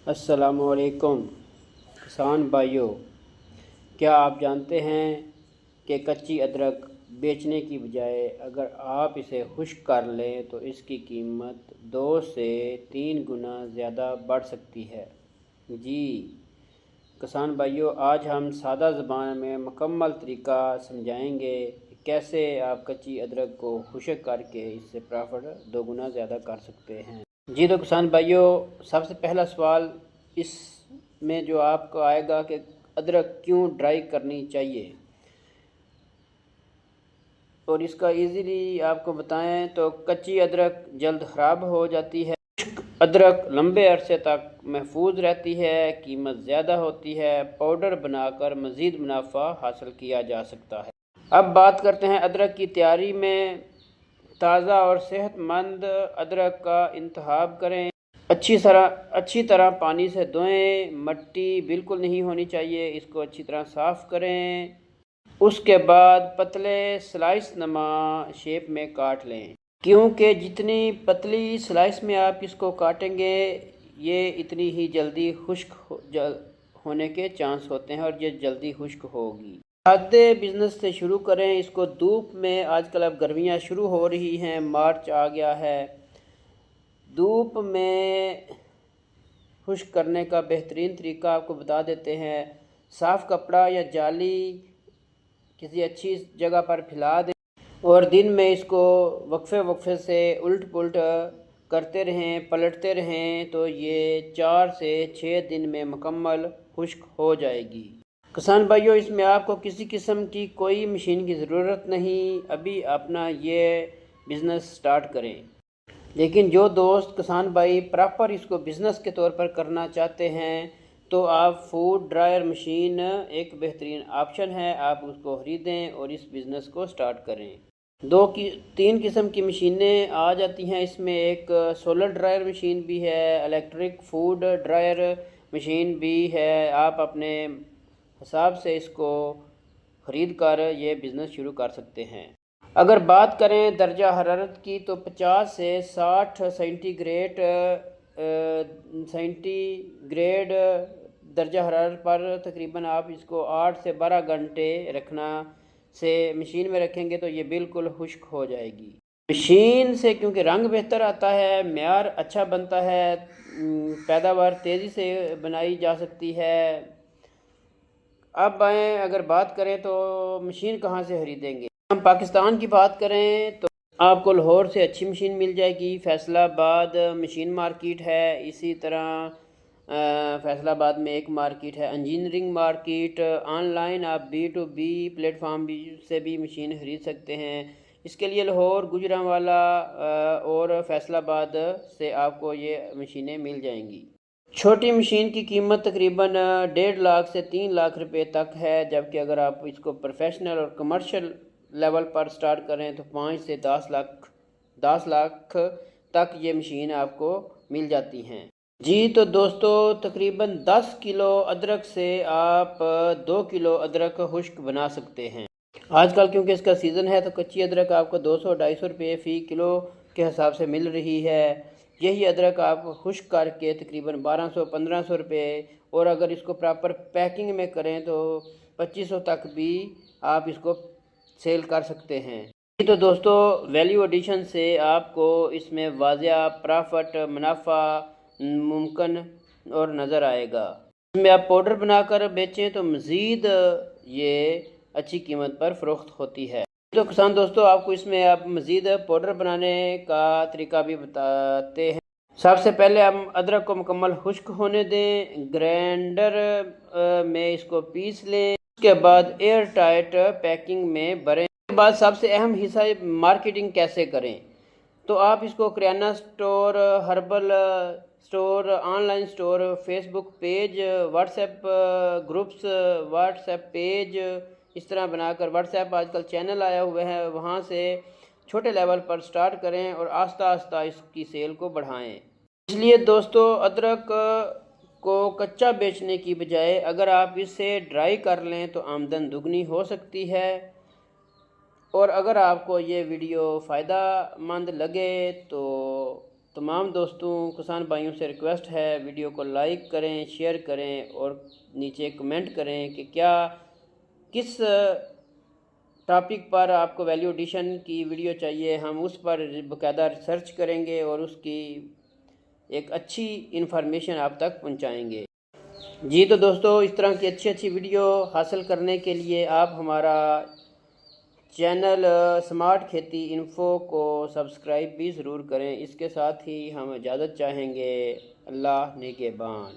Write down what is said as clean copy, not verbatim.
अस्सलामुअलैकुम किसान भाइयों, क्या आप जानते हैं कि कच्ची अदरक बेचने की बजाय अगर आप इसे खुश्क कर लें तो इसकी कीमत 2 से 3 गुना ज़्यादा बढ़ सकती है। जी किसान भाइयों, आज हम सादा ज़बान में मुकम्मल तरीका समझाएंगे कि कैसे आप कच्ची अदरक को खुश्क करके इससे प्रॉफिट 2 गुना ज़्यादा कर सकते हैं। जी तो किसान भाइयों, सबसे पहला सवाल इसमें जो आपको आएगा कि अदरक क्यों ड्राई करनी चाहिए, और इसका इजीली आपको बताएं तो कच्ची अदरक जल्द ख़राब हो जाती है, अदरक लंबे अरसे तक महफूज रहती है, कीमत ज़्यादा होती है, पाउडर बनाकर मज़ीद मुनाफा हासिल किया जा सकता है। अब बात करते हैं अदरक की तैयारी में। ताज़ा और सेहतमंद अदरक का इंतखाब करें। अच्छी तरह पानी से धोएं, मिट्टी बिल्कुल नहीं होनी चाहिए। इसको अच्छी तरह साफ़ करें। उसके बाद पतले स्लाइस नमा शेप में काट लें, क्योंकि जितनी पतली स्लाइस में आप इसको काटेंगे ये इतनी ही जल्दी खुश्क होने के चांस होते हैं और ये जल्दी खुश्क होगी। खाद्य बिजनेस से शुरू करें। इसको धूप में, आजकल अब गर्मियाँ शुरू हो रही हैं, मार्च आ गया है, धूप में खुश्क करने का बेहतरीन तरीका आपको बता देते हैं। साफ़ कपड़ा या जाली किसी अच्छी जगह पर फैला दें और दिन में इसको वक्फे से उल्ट पुल्ट करते रहें, पलटते रहें, तो ये 4 से 6 दिन में मुकम्मल खुश्क हो जाएगी। किसान भाइयों, इसमें आपको किसी किस्म की कोई मशीन की ज़रूरत नहीं। अभी अपना ये बिज़नेस स्टार्ट करें। लेकिन जो दोस्त किसान भाई प्रॉपर इसको बिज़नेस के तौर पर करना चाहते हैं तो आप फूड ड्रायर मशीन एक बेहतरीन ऑप्शन है, आप उसको ख़रीदें और इस बिज़नेस को स्टार्ट करें। 3 किस्म की मशीनें आ जाती हैं इसमें। एक सोलर ड्रायर मशीन भी है, इलेक्ट्रिक फूड ड्रायर मशीन भी है। आप अपने हिसाब से इसको ख़रीद कर ये बिज़नेस शुरू कर सकते हैं। अगर बात करें दर्जा हरारत की तो 50 से 60 सेंटीग्रेड दर्जा हरारत पर तकरीबन आप इसको 8 से 12 घंटे रखना से मशीन में रखेंगे तो ये बिल्कुल खुश्क हो जाएगी। मशीन से क्योंकि रंग बेहतर आता है, मेयार अच्छा बनता है, पैदावार तेज़ी से बनाई जा सकती है। अब आए, अगर बात करें तो मशीन कहाँ से खरीदेंगे। हम पाकिस्तान की बात करें तो आपको लाहौर से अच्छी मशीन मिल जाएगी। फैसलाबाद मशीन मार्केट है, इसी तरह फैसलाबाद में एक मार्केट है इंजीनियरिंग मार्केट। ऑनलाइन आप B2B प्लेटफॉर्म भी से भी मशीन खरीद सकते हैं। इसके लिए लाहौर, गुजरांवाला और फैसलाबाद से आपको ये मशीनें मिल जाएंगी। छोटी मशीन की कीमत तकरीबन 1.5 लाख से 3 लाख रुपए तक है, जबकि अगर आप इसको प्रोफेशनल और कमर्शियल लेवल पर स्टार्ट करें तो 5 से 10 लाख तक ये मशीन आपको मिल जाती हैं। जी तो दोस्तों, तकरीबन 10 किलो अदरक से आप 2 किलो अदरक खुश्क बना सकते हैं। आजकल क्योंकि इसका सीज़न है तो कच्ची अदरक आपको 200-250 रुपये फ़ी किलो के हिसाब से मिल रही है। यही अदरक आप खुश्क करके तकरीबन 1200-1500 रुपये, और अगर इसको प्रॉपर पैकिंग में करें तो 2500 तक भी आप इसको सेल कर सकते हैं। तो दोस्तों, वैल्यू एडिशन से आपको इसमें वाज़िया प्रॉफिट मुनाफा मुमकिन और नज़र आएगा। इसमें आप पाउडर बनाकर बेचें तो मज़ीद ये अच्छी कीमत पर फ़रोख्त होती है। तो किसान दोस्तों, आपको इसमें आप मज़ीद पाउडर बनाने का तरीका भी बताते हैं। सबसे पहले हम अदरक को मुकम्मल खुश्क होने दें, ग्राइंडर में इसको पीस लें। उसके बाद एयर टाइट पैकिंग में भरें। उसके बाद सबसे अहम हिस्सा मार्केटिंग कैसे करें, तो आप इसको kirana store, herbal store, online store, Facebook page, WhatsApp groups, WhatsApp page इस तरह बनाकर, व्हाट्सएप आजकल चैनल आया हुआ है, वहाँ से छोटे लेवल पर स्टार्ट करें और आस्ता आस्ता इसकी सेल को बढ़ाएं। इसलिए दोस्तों, अदरक को कच्चा बेचने की बजाय अगर आप इसे ड्राई कर लें तो आमदन दुगनी हो सकती है। और अगर आपको ये वीडियो फ़ायदा मंद लगे तो तमाम दोस्तों किसान भाइयों से रिक्वेस्ट है, वीडियो को लाइक करें, शेयर करें और नीचे कमेंट करें कि क्या किस टॉपिक पर आपको वैल्यू एडिशन की वीडियो चाहिए। हम उस पर बाकायदा रिसर्च करेंगे और उसकी एक अच्छी इन्फॉर्मेशन आप तक पहुंचाएंगे। जी तो दोस्तों, इस तरह की अच्छी अच्छी वीडियो हासिल करने के लिए आप हमारा चैनल स्मार्ट खेती इन्फो को सब्सक्राइब भी ज़रूर करें। इसके साथ ही हम इजाज़त चाहेंगे। अल्लाह निगहबान।